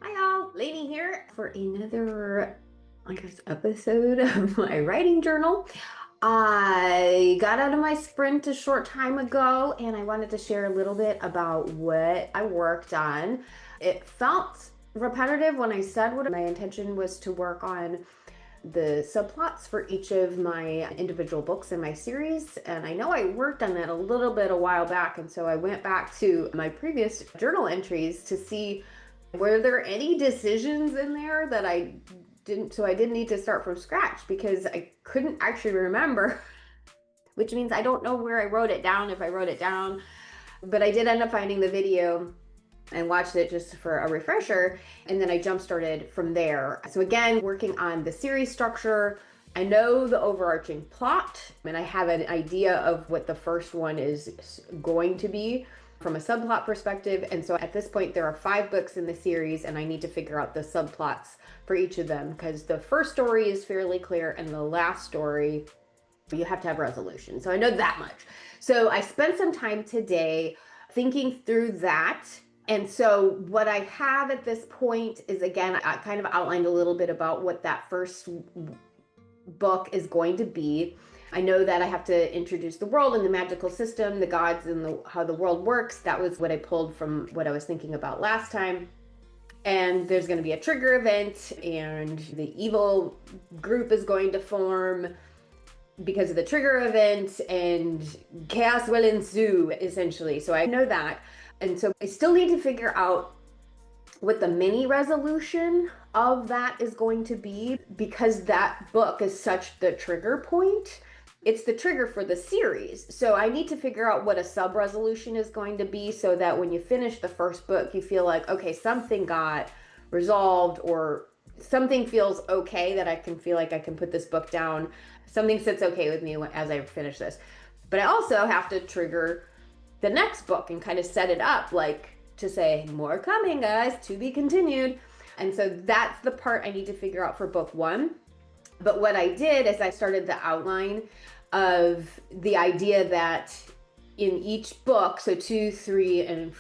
Hi all, Lainey here for another, I guess, episode of my writing journal. I got out of my sprint a short time ago and I wanted to share a little bit about what I worked on. It felt repetitive when I said what my intention was to work on the subplots for each of my individual books in my series. And I know I worked on that a little bit a while back. And so I went back to my previous journal entries to see were there any decisions in there that I didn't, so I didn't need to start from scratch because I couldn't actually remember, which means I don't know where I wrote it down, if I wrote it down, but I did end up finding the video and watched it just for a refresher. And then I jump started from there. So again, working on the series structure, I know the overarching plot and I have an idea of what the first one is going to be from a subplot perspective. And so at this point, there are 5 books in the series and I need to figure out the subplots for each of them because the first story is fairly clear and the last story, you have to have resolution. So I know that much. So I spent some time today thinking through that. And so what I have at this point is, again, I kind of outlined a little bit about what that first book is going to be. I know that I have to introduce the world and the magical system, the gods and how the world works. That was what I pulled from what I was thinking about last time. And there's going to be a trigger event and the evil group is going to form because of the trigger event and chaos will ensue, essentially. So I know that. And so I still need to figure out what the mini resolution of that is going to be because that book is such the trigger point. It's the trigger for the series. So I need to figure out what a sub resolution is going to be so that when you finish the first book, you feel like, okay, something got resolved or something feels okay that I can feel like I can put this book down. Something sits okay with me as I finish this. But I also have to trigger the next book and kind of set it up like to say, more coming, guys, to be continued. And so that's the part I need to figure out for book 1. But what I did is I started the outline of the idea that in each book, so 2, 3, and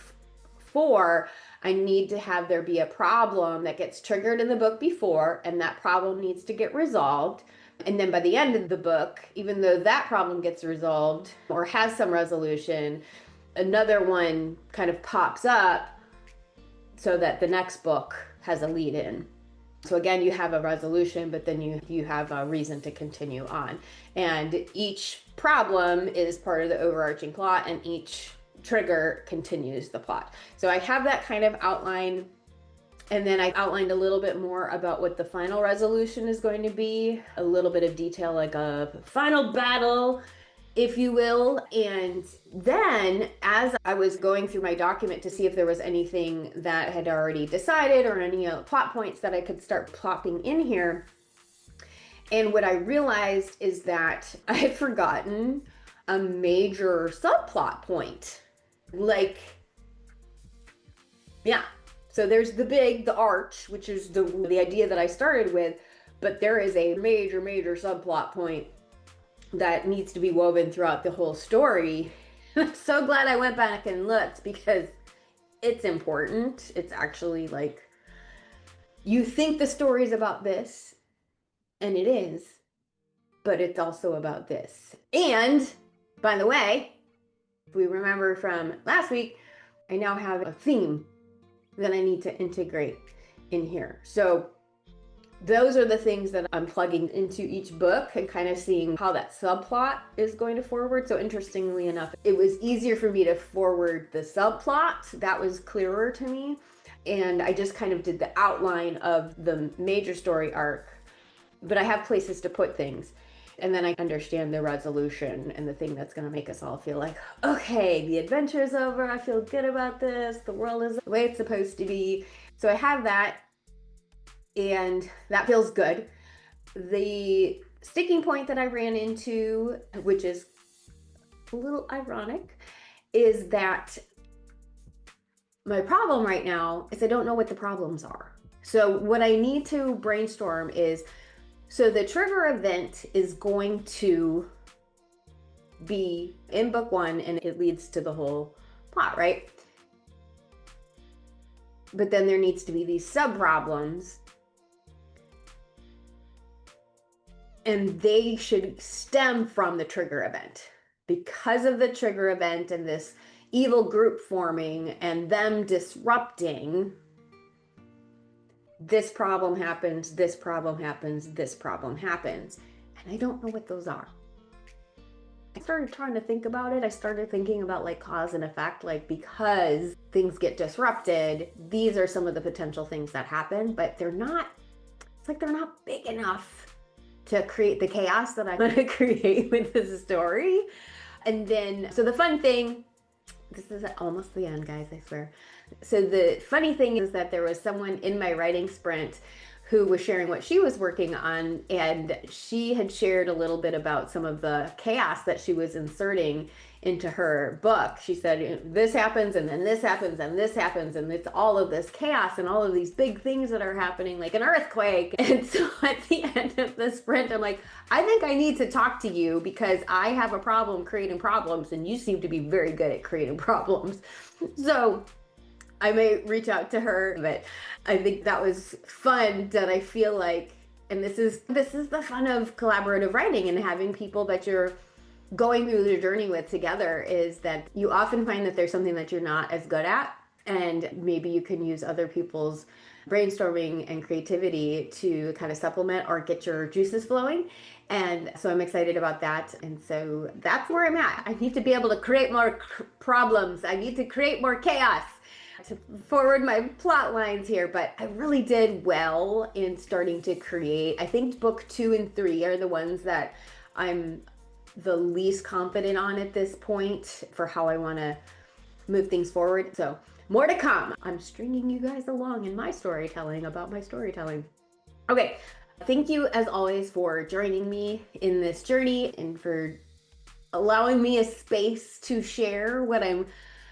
4, I need to have there be a problem that gets triggered in the book before, and that problem needs to get resolved. And then by the end of the book, even though that problem gets resolved or has some resolution, another one kind of pops up so that the next book has a lead in. So again, you have a resolution, but then you have a reason to continue on. And each problem is part of the overarching plot and each trigger continues the plot. So I have that kind of outline. And then I outlined a little bit more about what the final resolution is going to be, a little bit of detail like a final battle, if you will. And then as I was going through my document to see if there was anything that had already decided or any plot points that I could start plopping in here. And what I realized is that I had forgotten a major subplot point. Like, yeah. So there's the arch, which is the idea that I started with, but there is a major subplot point that needs to be woven throughout the whole story. I'm so glad I went back and looked because it's important. It's actually like, you think the story is about this, and it is, but it's also about this. And by the way, if we remember from last week, I now have a theme that I need to integrate in here. So those are the things that I'm plugging into each book and kind of seeing how that subplot is going to forward. So interestingly enough, it was easier for me to forward the subplot. That was clearer to me. And I just kind of did the outline of the major story arc, but I have places to put things. And then I understand the resolution and the thing that's going to make us all feel like, okay, the adventure is over. I feel good about this. The world is the way it's supposed to be. So I have that, and that feels good. The sticking point that I ran into, which is a little ironic, is that my problem right now is I don't know what the problems are. So what I need to brainstorm is, so the trigger event is going to be in book one and it leads to the whole plot, right? But then there needs to be these sub problems, and they should stem from the trigger event. Because of the trigger event and this evil group forming and them disrupting, this problem happens, this problem happens, this problem happens. And I don't know what those are. I started trying to think about it. I started thinking about like cause and effect, like because things get disrupted, these are some of the potential things that happen, but they're not, it's like they're not big enough to create the chaos that I want to create with this story. And then, so the fun thing, this is almost the end, guys, I swear. So the funny thing is that there was someone in my writing sprint who was sharing what she was working on, and she had shared a little bit about some of the chaos that she was inserting into her book. She said, this happens, and then this happens, and this happens, and it's all of this chaos and all of these big things that are happening, like an earthquake. And so at the end of the sprint, I'm like, I think I need to talk to you because I have a problem creating problems, and you seem to be very good at creating problems. So I may reach out to her, but I think that was fun, that I feel like, and this is the fun of collaborative writing and having people that you're going through the journey with together, is that you often find that there's something that you're not as good at, and maybe you can use other people's brainstorming and creativity to kind of supplement or get your juices flowing. And so I'm excited about that. And so that's where I'm at. I need to be able to create more problems. I need to create more chaos to forward my plot lines here, but I really did well in starting to create. I think book 2 and 3 are the ones that I'm the least confident on at this point for how I want to move things forward. So more to come. I'm stringing you guys along in my storytelling about my storytelling. Okay, thank you as always for joining me in this journey and for allowing me a space to share what I'm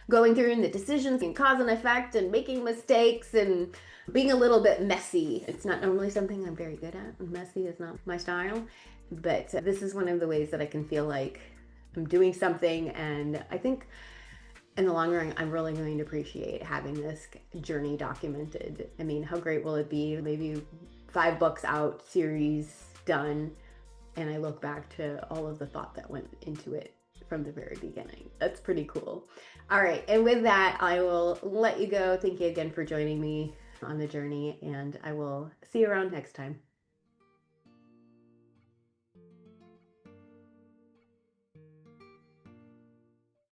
going through and the decisions and cause and effect and making mistakes and being a little bit messy. It's not normally something I'm very good at. Messy is not my style, but this is one of the ways that I can feel like I'm doing something. And I think in the long run, I'm really going to appreciate having this journey documented. I mean, how great will it be? Maybe 5 books out, series done, and I look back to all of the thought that went into it from the very beginning. That's pretty cool. All right, and with that, I will let you go. Thank you again for joining me on the journey, and I will see you around next time.